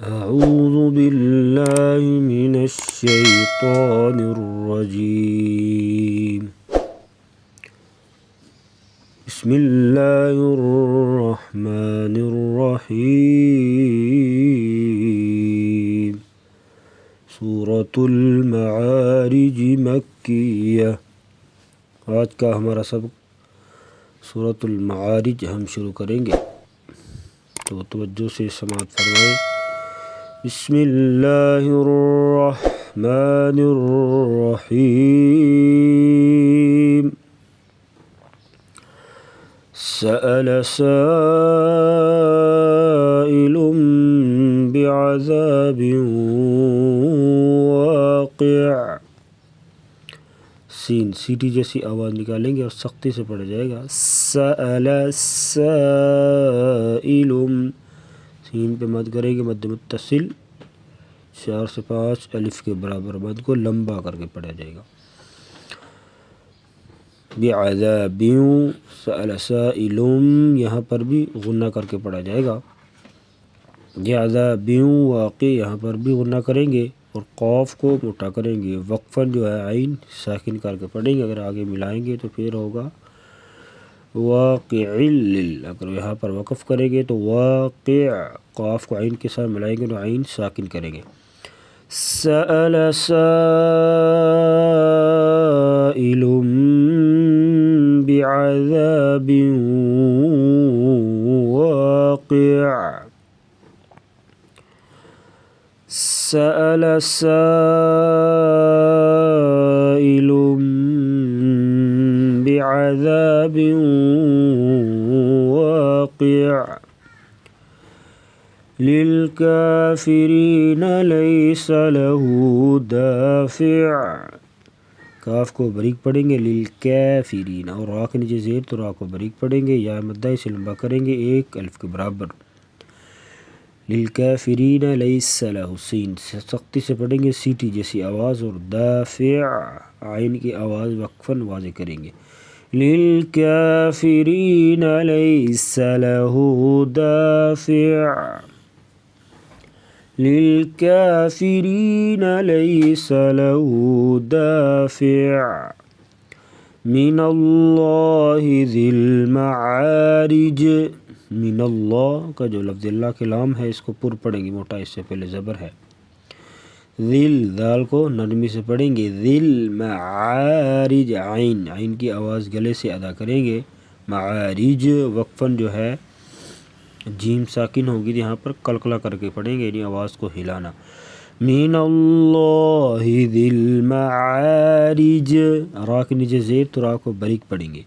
أعوذ بالله من الشيطان الرجيم. بسم الله الرحمن الرحيم. سورة المعارج مکیہ. آج کا ہمارا سبق سورة المعارج ہم شروع کریں گے، تو توجہ سے سماعت فرمائیں. بسم اللہ الرحمن الرحیم. سأل سائل بعذاب واقع. سین سیٹی جیسی آواز نکالیں گے اور سختی سے پڑھا جائے گا. سأل سائل، سین پہ مد کریں گے، مد متصل 4 سے 5 الف کے برابر مد کو لمبا کر کے پڑھا جائے گا. بعذاب، سأل سائل یہاں پر بھی غنہ کر کے پڑھا جائے گا. بعذاب واقع یہاں پر بھی غنہ کریں گے اور قاف کو موٹا کریں گے. وقفاً جو ہے عین ساکن کر کے پڑھیں گے. اگر آگے ملائیں گے تو پھر ہوگا واقع. اگر یہاں پر وقف کریں گے تو واقع، قاف کو عین کے ساتھ ملائیں گے تو عین ساکن کریں گے. سأل سائل بعذاب واقع. سأل سائل بعذاب واقع. للکافرین لیس له دافع. کاف کو بریک پڑھیں گے. للکافرین، اور را کے نیچے زیر تو را کو بریک پڑھیں گے. یا مدہ سے لمبا کریں گے 1 الف کے برابر. للکافرین لیس له، سین سختی سے پڑھیں گے، سیٹی جیسی آواز، اور دافع عین کی آواز وقفاً واضح کریں گے. للکافرین لیس له دافع. للکافرین لیس له دافع. من اللہ ذی المعارج. من اللہ کا جو لفظ اللہ کے لام ہے اس کو پر پڑھیں گے موٹا، اس سے پہلے زبر ہے. ذل، دال کو نرمی سے پڑھیں گے. ذل معارج، عین کی آواز گلے سے ادا کریں گے. معارج وقفاً جو ہے جیم ساکن ہوگی، یہاں پر کلکلا کر کے پڑھیں گے، یعنی آواز کو ہلانا. من اللہ ذی المعارج، را کے نیچے زیر تو را کو بریک پڑھیں گے.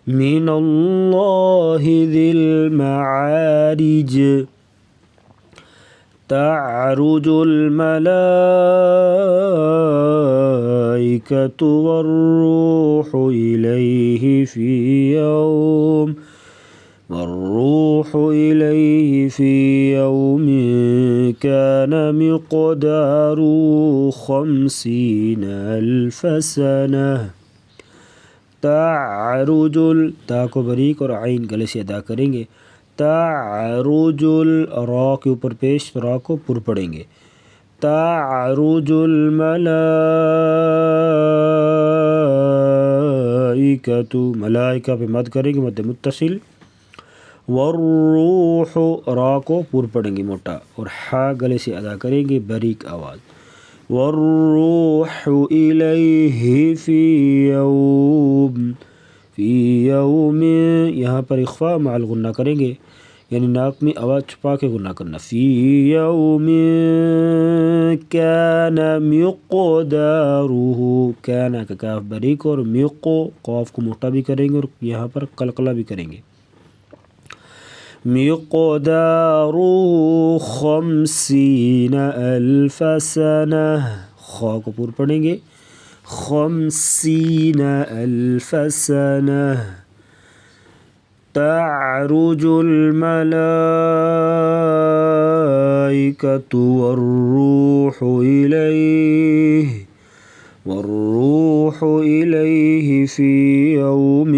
من اللہ ذی المعارج. تعرج الملائکۃ والروح الیہ فی یوم كان مقداره 50,000 سنة. تعرج، تا کو بریک اور عین گلے سے ادا کریں گے. تعرج، را کے اوپر پیش را کو پر پڑیں گے. تعرج الملائکۃ، ملائکہ پہ مد کریں گے، مد متصل. والروح، را کو پر پڑیں گے موٹا، اور ہا گلے سے ادا کریں گے باریک آواز. والروح الیہ فی یوم، یہاں پر اخفاء مع الغنہ کریں گے، یعنی ناک میں آواز چھپا کے غنہ کرنا. فی یوم کان مقدارہ، کان کا کاف باریک اور مقو قاف کو موٹا بھی کریں گے اور یہاں پر قلقلہ بھی کریں گے. مقدارہ 50,000 سنة، خا کو پر پڑھیں گے. 50,000 سنة. تعرج الملائکۃ والروح الیہ فی یوم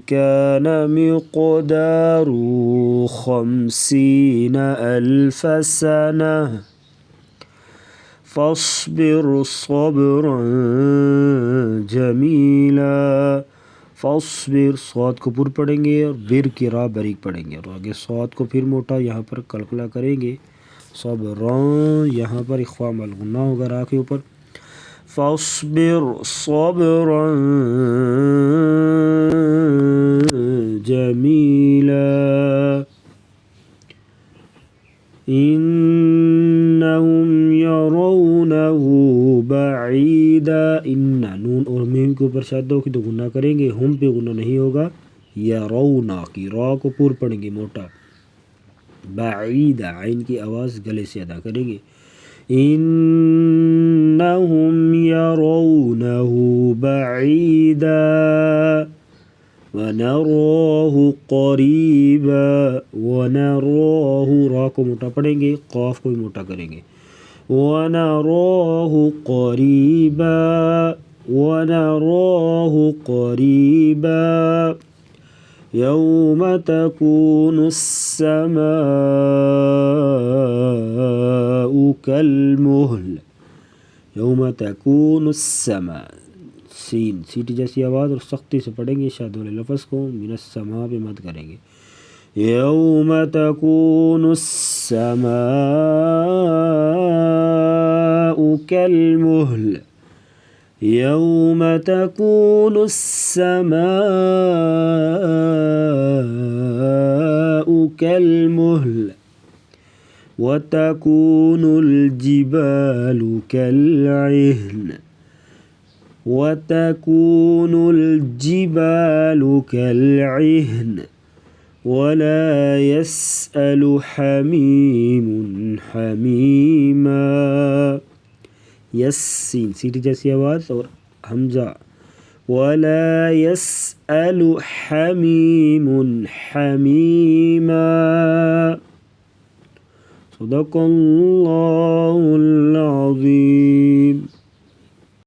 كان مقداره 50 ألف سنة فاصبر صبرا جمیلا. فاصبر صاد کو پر پڑھیں گے اور بر کی را بریک پڑھیں گے اور آگے صاد کو پھر موٹا یہاں پر قلقلہ کریں گے. صبران یہاں پر اخفاء ملغنہ ہوگا را کے اوپر. فاصبر صبرا جمیلا. انہم یرونہ بعیدا. ان نون اور میم کے اوپر شد ہو کے تو غنہ کریں گے, ہم پہ غنہ نہیں ہوگا. یرونا کی را کو پور پڑھیں گے موٹا. بعیدا عین کی آواز گلے سے ادا کریں گے. انہم یرونہ بعیدا ونراہ قریبا. ونراہ را کو موٹا پڑھیں گے, قاف کو بھی موٹا کریں گے. ونراہ قریبا ونراہ قریبا. یوم تکون السماء کالمہل. یوم تکون السماء سین سیٹی جیسی آواز اور سختی سے پڑھیں گے شاد والے لفظ کو. من السماء پہ مد کریں گے. یوم تکون السماء کالمہل. یوم تکون السماء کالمہل وتکون الجبال کالعہن. وتكون الجبال كالعهن ولا يسأل حميم حميما. یس سین سیٹی جیسی آواز اور حمزہ. ولا يسأل حميم حميما. صدق اللہ العظیم.